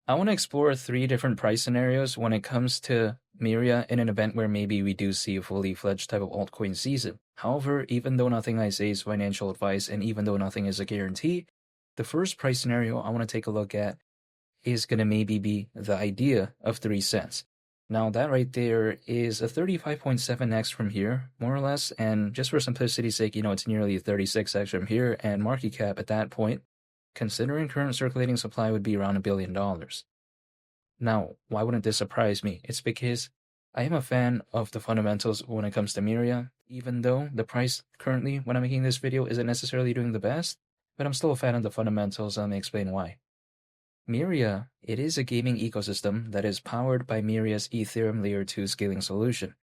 I want to explore three different price scenarios when it comes to Myria in an event where maybe we do see a fully fledged type of altcoin season. However, even though nothing I say is financial advice and even though nothing is a guarantee, the first price scenario I want to take a look at is going to maybe be the idea of 3 cents. Now, that right there is a 35.7x from here, more or less, and just for simplicity's sake, it's nearly 36x from here, and market cap at that point, considering current circulating supply, would be around $1 billion. Now, why wouldn't this surprise me? It's because I am a fan of the fundamentals when it comes to Myria, even though the price currently, when I'm making this video, isn't necessarily doing the best, but I'm still a fan of the fundamentals, and let me explain why. Myria, it is a gaming ecosystem that is powered by Myria's Ethereum Layer 2 scaling solution.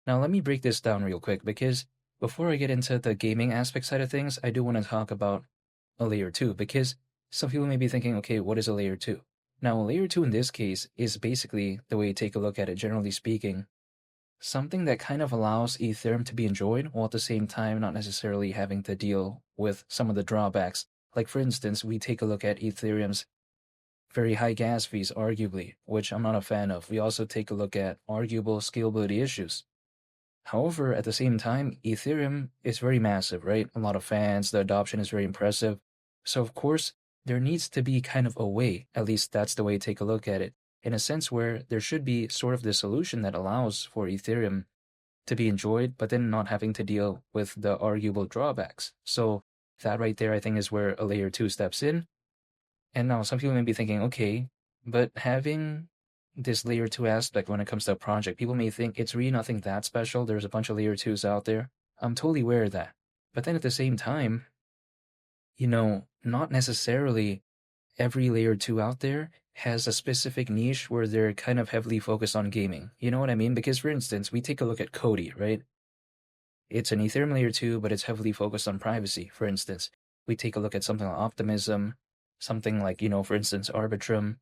Now, let me break this down real quick because before I get into the gaming aspect side of things, I do want to talk about a Layer 2 because some people may be thinking, okay, what is a Layer 2? Now, a Layer 2 in this case is basically, the way you take a look at it, generally speaking, something that kind of allows Ethereum to be enjoyed while at the same time not necessarily having to deal with some of the drawbacks. Like, for instance, we take a look at Ethereum's very high gas fees, arguably, which I'm not a fan of. We also take a look at arguable scalability issues. However, at the same time, Ethereum is very massive, right? A lot of fans, the adoption is very impressive. So, of course, there needs to be kind of a way, at least that's the way to take a look at it, in a sense where there should be sort of the solution that allows for Ethereum to be enjoyed, but then not having to deal with the arguable drawbacks. So, that right there, I think, is where a layer 2 steps in. And now some people may be thinking, okay, but having this layer 2 aspect when it comes to a project, people may think it's really nothing that special. There's a bunch of layer 2s out there. I'm totally aware of that. But then at the same time, not necessarily every layer 2 out there has a specific niche where they're kind of heavily focused on gaming. You know what I mean? Because for instance, we take a look at Cody, right? It's an Ethereum layer 2, but it's heavily focused on privacy, for instance. We take a look at something like Optimism, something like, for instance, Arbitrum.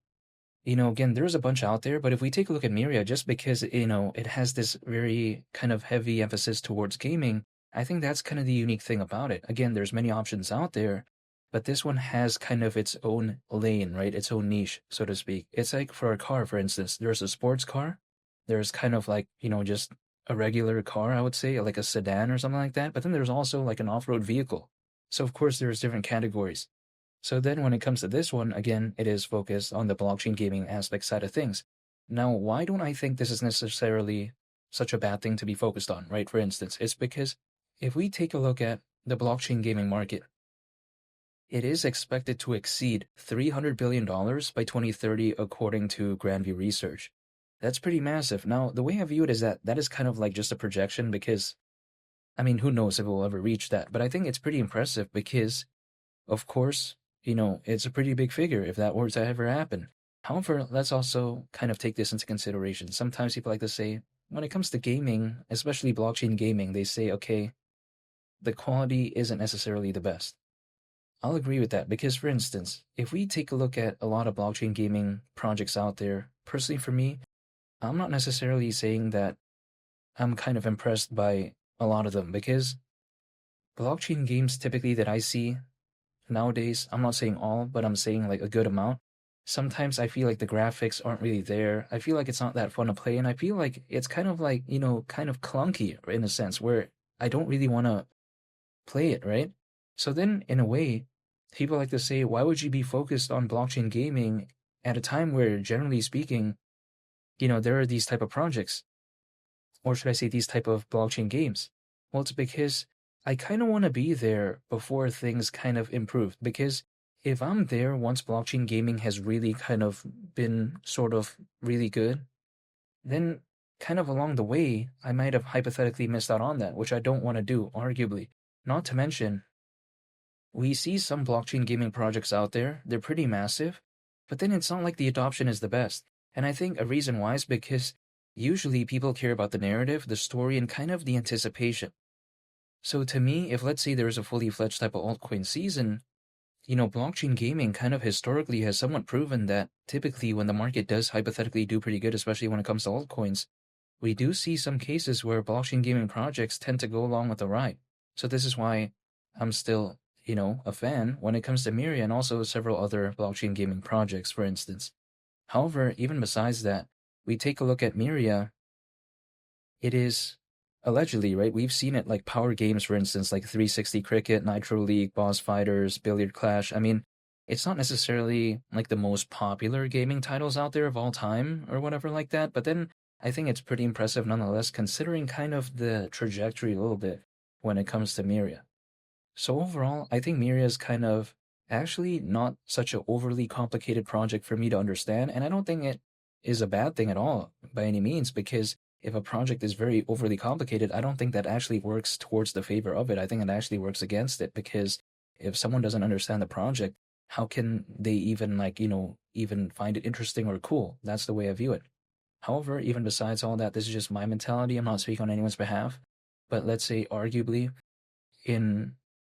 Again, there's a bunch out there, but if we take a look at Myria, just because, it has this very kind of heavy emphasis towards gaming, I think that's kind of the unique thing about it. Again, there's many options out there, but this one has kind of its own lane, right? Its own niche, so to speak. It's like for a car, for instance, there's a sports car. There's kind of like, just a regular car, I would say, like a sedan or something like that. But then there's also like an off-road vehicle. So of course there's different categories. So then when it comes to this one, again, it is focused on the blockchain gaming aspect side of things. Now, why don't I think this is necessarily such a bad thing to be focused on, right? For instance, it's because if we take a look at the blockchain gaming market, it is expected to exceed $300 billion by 2030, according to Grandview Research. That's pretty massive. Now, the way I view it is that is kind of like just a projection because, who knows if it will ever reach that. But I think it's pretty impressive because, of course, it's a pretty big figure if that were to ever happen. However, let's also kind of take this into consideration. Sometimes people like to say, when it comes to gaming, especially blockchain gaming, they say, okay, the quality isn't necessarily the best. I'll agree with that because, for instance, if we take a look at a lot of blockchain gaming projects out there, personally for me, I'm not necessarily saying that I'm kind of impressed by a lot of them because blockchain games typically that I see nowadays, I'm not saying all, but I'm saying like a good amount. Sometimes I feel like the graphics aren't really there. I feel like it's not that fun to play, and I feel like it's kind of like, kind of clunky in a sense where I don't really want to play it, right? So then, in a way, people like to say, why would you be focused on blockchain gaming at a time where, generally speaking, there are these type of projects, or should I say these type of blockchain games? Well, it's because I kind of want to be there before things kind of improve. Because if I'm there once blockchain gaming has really kind of been sort of really good, then kind of along the way, I might have hypothetically missed out on that, which I don't want to do, arguably. Not to mention, we see some blockchain gaming projects out there, they're pretty massive, but then it's not like the adoption is the best. And I think a reason why is because usually people care about the narrative, the story, and kind of the anticipation. So to me, if let's say there's a fully fledged type of altcoin season, blockchain gaming kind of historically has somewhat proven that typically when the market does hypothetically do pretty good, especially when it comes to altcoins, we do see some cases where blockchain gaming projects tend to go along with the ride. So this is why I'm still, a fan when it comes to Myria and also several other blockchain gaming projects, for instance. However, even besides that, we take a look at Myria, it is allegedly, right? We've seen it like power games, for instance, like 360 Cricket, Nitro League, Boss Fighters, Billiard Clash. I mean, it's not necessarily like the most popular gaming titles out there of all time or whatever like that, but then I think it's pretty impressive nonetheless, considering kind of the trajectory a little bit when it comes to Myria. So overall, I think Myria is kind of actually not such an overly complicated project for me to understand, and I don't think it is a bad thing at all by any means, because if a project is very overly complicated, I don't think that actually works towards the favor of it. I think it actually works against it, because if someone doesn't understand the project, how can they even like, even find it interesting or cool? That's the way I view it. However, even besides all that, this is just my mentality. I'm not speaking on anyone's behalf, but let's say arguably in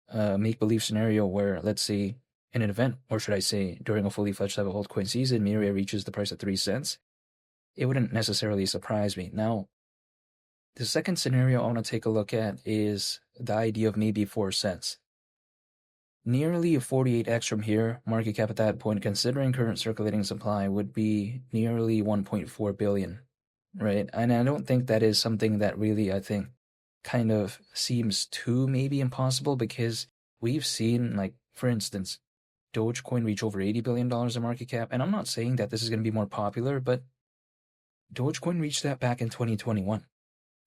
a make-believe scenario where, let's say, in an event, or should I say, during a fully fledged type of altcoin season, Myria reaches the price of 3 cents, it wouldn't necessarily surprise me. Now, the second scenario I want to take a look at is the idea of maybe 4 cents. Nearly 48x from here, market cap at that point, considering current circulating supply, would be nearly 1.4 billion, right? And I don't think that is something that really, I think, kind of seems too maybe impossible, because we've seen, like, for instance, Dogecoin reach over $80 billion in market cap. And I'm not saying that this is going to be more popular, but Dogecoin reached that back in 2021.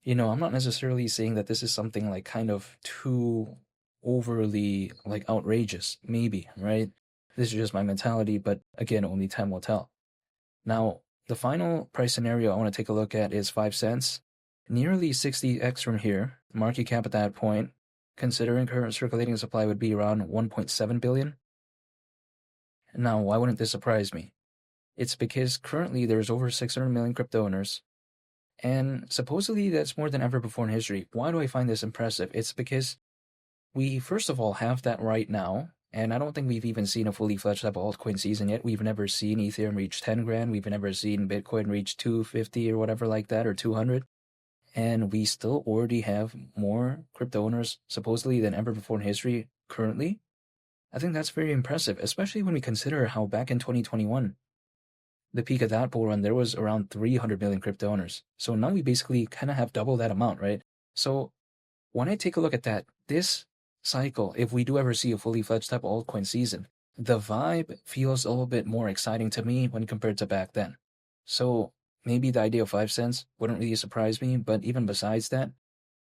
I'm not necessarily saying that this is something like kind of too overly like outrageous, maybe, right? This is just my mentality, but again, only time will tell. Now, the final price scenario I want to take a look at is 5 cents. Nearly 60x from here, market cap at that point, considering current circulating supply, would be around 1.7 billion. Now, why wouldn't this surprise me? It's because currently there's over 600 million crypto owners, and supposedly that's more than ever before in history. Why do I find this impressive? It's because we, first of all, have that right now, and I don't think we've even seen a fully fledged type of altcoin season yet. We've never seen Ethereum reach 10 grand. We've never seen Bitcoin reach 250 or whatever like that, or 200. And we still already have more crypto owners supposedly than ever before in history currently. I think that's very impressive, especially when we consider how back in 2021, the peak of that bull run, there was around 300 million crypto owners. So now we basically kind of have double that amount, right? So when I take a look at that, this cycle, if we do ever see a fully fledged type of altcoin season, the vibe feels a little bit more exciting to me when compared to back then. So maybe the idea of 5 cents wouldn't really surprise me, but even besides that,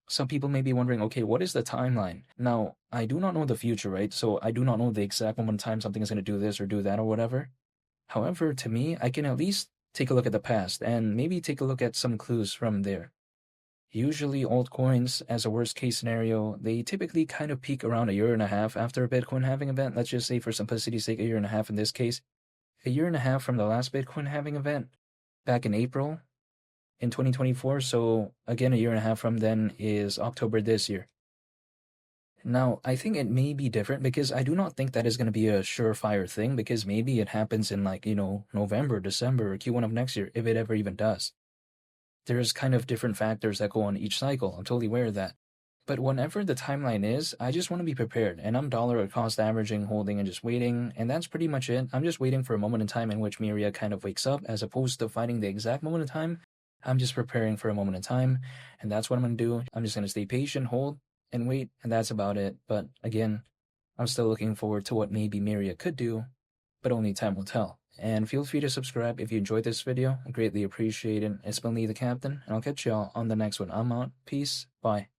some people may be wondering, okay, what is the timeline? Now, I do not know the future, right? So I do not know the exact moment in time something is going to do this or do that or whatever. However, to me, I can at least take a look at the past and maybe take a look at some clues from there. Usually altcoins, as a worst case scenario, they typically kind of peak around a year and a half after a Bitcoin halving event. Let's just say, for simplicity's sake, a year and a half in this case. A year and a half from the last Bitcoin halving event back in April in 2024. So again, a year and a half from then is October this year. Now, I think it may be different, because I do not think that is going to be a surefire thing, because maybe it happens in like, November, December, or Q1 of next year, if it ever even does. There's kind of different factors that go on each cycle. I'm totally aware of that. But whenever the timeline is, I just want to be prepared. And I'm dollar cost averaging, holding, and just waiting. And that's pretty much it. I'm just waiting for a moment in time in which Myria kind of wakes up, as opposed to finding the exact moment in time. I'm just preparing for a moment in time. And that's what I'm going to do. I'm just going to stay patient, hold, and wait. And that's about it. But again, I'm still looking forward to what maybe Myria could do, but only time will tell. And feel free to subscribe if you enjoyed this video. I greatly appreciate it. It's been Lee the Captain, and I'll catch y'all on the next one. I'm out. Peace. Bye.